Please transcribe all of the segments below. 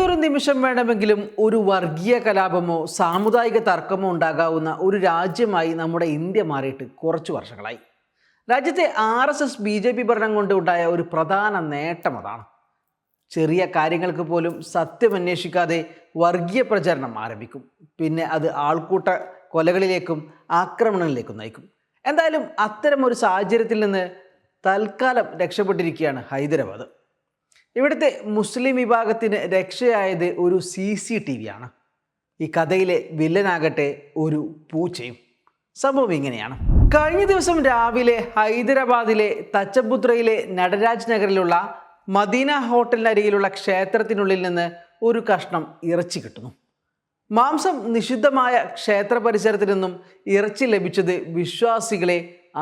ഏതൊരു നിമിഷം വേണമെങ്കിലും ഒരു വർഗീയ കലാപമോ സാമുദായിക തർക്കമോ ഉണ്ടാകാവുന്ന ഒരു രാജ്യമായി നമ്മുടെ ഇന്ത്യ മാറിയിട്ട് കുറച്ച് വർഷങ്ങളായി. രാജ്യത്തെ RSS BJP ഭരണം കൊണ്ട് ഉണ്ടായ ഒരു പ്രധാന നേട്ടം അതാണ്. ചെറിയ കാര്യങ്ങൾക്ക് പോലും സത്യം അന്വേഷിക്കാതെ വർഗീയ പ്രചരണം ആരംഭിക്കും. പിന്നെ അത് ആൾക്കൂട്ട കൊലകളിലേക്കും ആക്രമണങ്ങളിലേക്കും നയിക്കും. എന്തായാലും അത്തരം ഒരു സാഹചര്യത്തിൽ നിന്ന് തൽക്കാലം രക്ഷപ്പെട്ടിരിക്കുകയാണ് ഹൈദരാബാദ്. ഇവിടുത്തെ മുസ്ലിം വിഭാഗത്തിന് രക്ഷയായത് ഒരു CCTV ആണ്. ഈ കഥയിലെ വില്ലനാകട്ടെ ഒരു പൂച്ചയും. സംഭവം ഇങ്ങനെയാണ്. കഴിഞ്ഞ ദിവസം രാവിലെ ഹൈദരാബാദിലെ തച്ചപുത്രയിലെ നടരാജ് നഗറിലുള്ള മദീന ഹോട്ടലിനരികിലുള്ള ക്ഷേത്രത്തിനുള്ളിൽ നിന്ന് ഒരു കഷ്ണം ഇറച്ചി കിട്ടുന്നു. മാംസം നിഷിദ്ധമായ ക്ഷേത്ര പരിസരത്തിൽ നിന്നും ഇറച്ചി ലഭിച്ചത് വിശ്വാസികളെ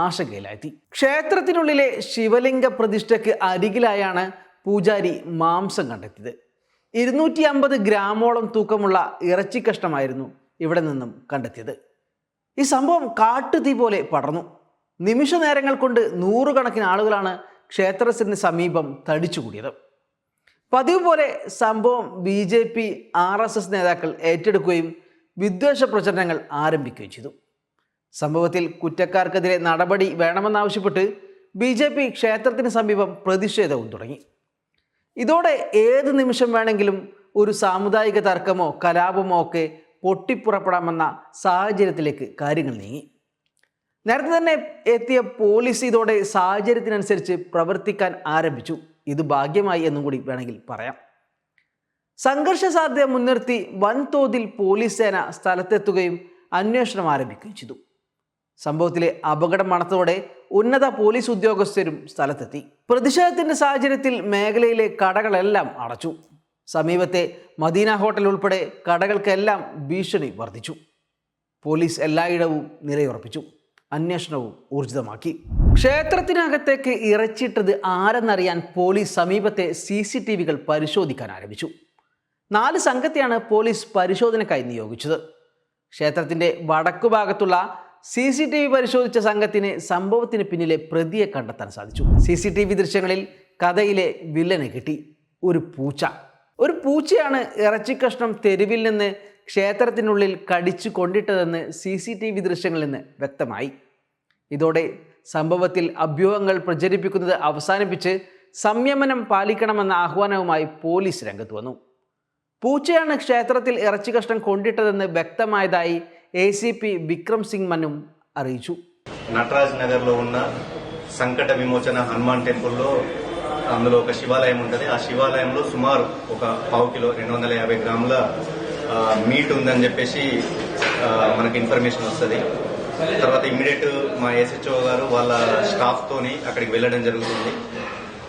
ആശങ്കയിലാഴ്ത്തി. ക്ഷേത്രത്തിനുള്ളിലെ ശിവലിംഗ പ്രതിഷ്ഠയ്ക്ക് അരികിലായാണ് പൂജാരി മാംസം കണ്ടെത്തിയത്. 250 ഗ്രാമോളം തൂക്കമുള്ള ഇറച്ചി കഷ്ണമായിരുന്നു ഇവിടെ നിന്നും കണ്ടെത്തിയത്. ഈ സംഭവം കാട്ടുതീ പോലെ പടർന്നു. നിമിഷ നേരങ്ങൾ കൊണ്ട് നൂറുകണക്കിന് ആളുകളാണ് ക്ഷേത്രത്തിന് സമീപം തടിച്ചുകൂടിയത്. പതിവ് പോലെ സംഭവം BJP RSS നേതാക്കൾ ഏറ്റെടുക്കുകയും വിദ്വേഷ പ്രചരണങ്ങൾ ആരംഭിക്കുകയും ചെയ്തു. സംഭവത്തിൽ കുറ്റക്കാർക്കെതിരെ നടപടി വേണമെന്നാവശ്യപ്പെട്ട് BJP ക്ഷേത്രത്തിന് സമീപം പ്രതിഷേധവും തുടങ്ങി. ഇതോടെ ഏത് നിമിഷം വേണമെങ്കിലും ഒരു സാമുദായിക തർക്കമോ കലാപമോ ഒക്കെ പൊട്ടിപ്പുറപ്പെടാമെന്ന സാഹചര്യത്തിലേക്ക് കാര്യങ്ങൾ നീങ്ങി. നേരത്തെ തന്നെ എത്തിയ പോലീസ് ഇതോടെ സാഹചര്യത്തിനനുസരിച്ച് പ്രവർത്തിക്കാൻ ആരംഭിച്ചു. ഇത് ഭാഗ്യമായി എന്നും കൂടി വേണമെങ്കിൽ പറയാം. സംഘർഷ സാധ്യത മുൻനിർത്തി വൻതോതിൽ പോലീസ് സേന സ്ഥലത്തെത്തുകയും അന്വേഷണം ആരംഭിക്കുകയും ചെയ്തു. സംഭവത്തിലെ അപകടം മണത്തോടെ ഉന്നത പോലീസ് ഉദ്യോഗസ്ഥരും സ്ഥലത്തെത്തി. പ്രതിഷേധത്തിന്റെ സാഹചര്യത്തിൽ മേഖലയിലെ കടകളെല്ലാം അടച്ചു. സമീപത്തെ മദീന ഹോട്ടൽ ഉൾപ്പെടെ കടകൾക്കെല്ലാം ഭീഷണി വർദ്ധിച്ചു. പോലീസ് എല്ലായിടവും നിലയുറപ്പിച്ചു. അന്വേഷണവും ഊർജിതമാക്കി. ക്ഷേത്രത്തിനകത്തേക്ക് ഇറച്ചിട്ടത് ആരെന്നറിയാൻ പോലീസ് സമീപത്തെ CCTVകൾ പരിശോധിക്കാൻ ആരംഭിച്ചു. 4 സംഘത്തെയാണ് പോലീസ് പരിശോധനയ്ക്കായി നിയോഗിച്ചത്. ക്ഷേത്രത്തിന്റെ വടക്കുഭാഗത്തുള്ള CCTV പരിശോധിച്ച സംഘത്തിന് സംഭവത്തിന് പിന്നിലെ പ്രതിയെ കണ്ടെത്താൻ സാധിച്ചു. CCTV ദൃശ്യങ്ങളിൽ കഥയിലെ വില്ലനെ കിട്ടി. ഒരു പൂച്ചയാണ് ഇറച്ചി കഷ്ണം തെരുവിൽ നിന്ന് ക്ഷേത്രത്തിനുള്ളിൽ കടിച്ചു കൊണ്ടിട്ടതെന്ന് CCTV ദൃശ്യങ്ങളിൽ നിന്ന് വ്യക്തമായി. ഇതോടെ സംഭവത്തിൽ അഭ്യൂഹങ്ങൾ പ്രചരിപ്പിക്കുന്നത് അവസാനിപ്പിച്ച് സംയമനം പാലിക്കണമെന്ന ആഹ്വാനവുമായി പോലീസ് രംഗത്ത് വന്നു. പൂച്ചയാണ് ക്ഷേത്രത്തിൽ ഇറച്ചി കഷ്ണം കൊണ്ടിട്ടതെന്ന് വ്യക്തമായതായി ACP വിക്രം സിംഗ് മനും അറിയിച്ചു. నటరాజ్ నగర్ లో ఉన్న సంకట విమోచన హనుమాన్ టెంపుల్లో అందులో ఒక శివాలయం ఉంటుంది. ఆ శివాలయంలో సుమారు ఒక 1/2 కిలో 250 గ్రాముల మీట్ ఉందని చెప్పేసి మనకి ఇన్ఫర్మేషన్ వస్తుంది. తర్వాత ఇమ్మీడియట్ మా SHO గారు వాళ్ళ స్టాఫ్ తోని అక్కడికి వెళ్ళడం జరుగుతుంది.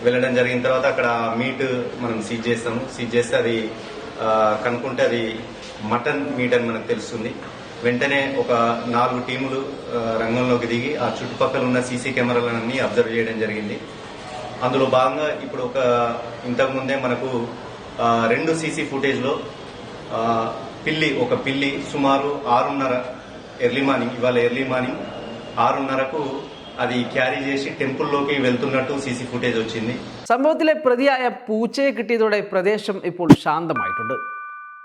వెళ్ళడం జరిగిన తర్వాత అక్కడ మీట్ మనం సీజ్ చేస్తాము. సీజ్ చేస్తే అది కనుక్కుంటే అది మటన్ మీట్ అని మనకు తెలుస్తుంది. వెంటనే ఒక 4 టీములు రంగంలోకి దిగి ఆ చుట్టుపక్కల ఉన్న CC కెమెరాలన్నీ అబ్జర్వ్ చేయడం జరిగింది. అందులో భాగంగా ఇప్పుడు ఇంతకు ముందే మనకు 2 CC ఫుటేజ్ లో ఒక పిల్లి సుమారు 6:30 ఎర్లీ మార్నింగ్, ఇవాళ ఎర్లీ మార్నింగ్ 6:30కు అది ക്യാരി చేసి ടെമ്പിളിലേക്ക് വെളുത്തുന്നട്ടു CC ഫുട്ടേജ് వచ్చింది. സംഭവത്തിലെ പ്രതിയായ പൂച്ചയെ കിട്ടിയതോടെ പ്രദേശം ഇപ്പോൾ ശാന്തമായിട്ടുണ്ട്.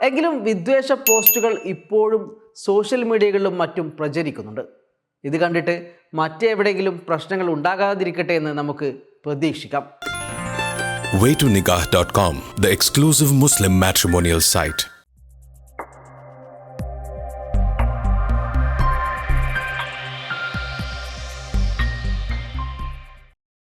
എങ്കിലും വിദ്വേഷ പോസ്റ്റുകൾ ഇപ്പോഴും സോഷ്യൽ മീഡിയകളിലും മറ്റും പ്രചരിക്കുന്നുണ്ട്. ഇത് കണ്ടിട്ട് മറ്റെവിടെയെങ്കിലും പ്രശ്നങ്ങൾ ഉണ്ടാകാതിരിക്കട്ടെ എന്ന് നമുക്ക് പ്രതീക്ഷിക്കാം. Way2Nikah.com, the exclusive Muslim matrimonial site.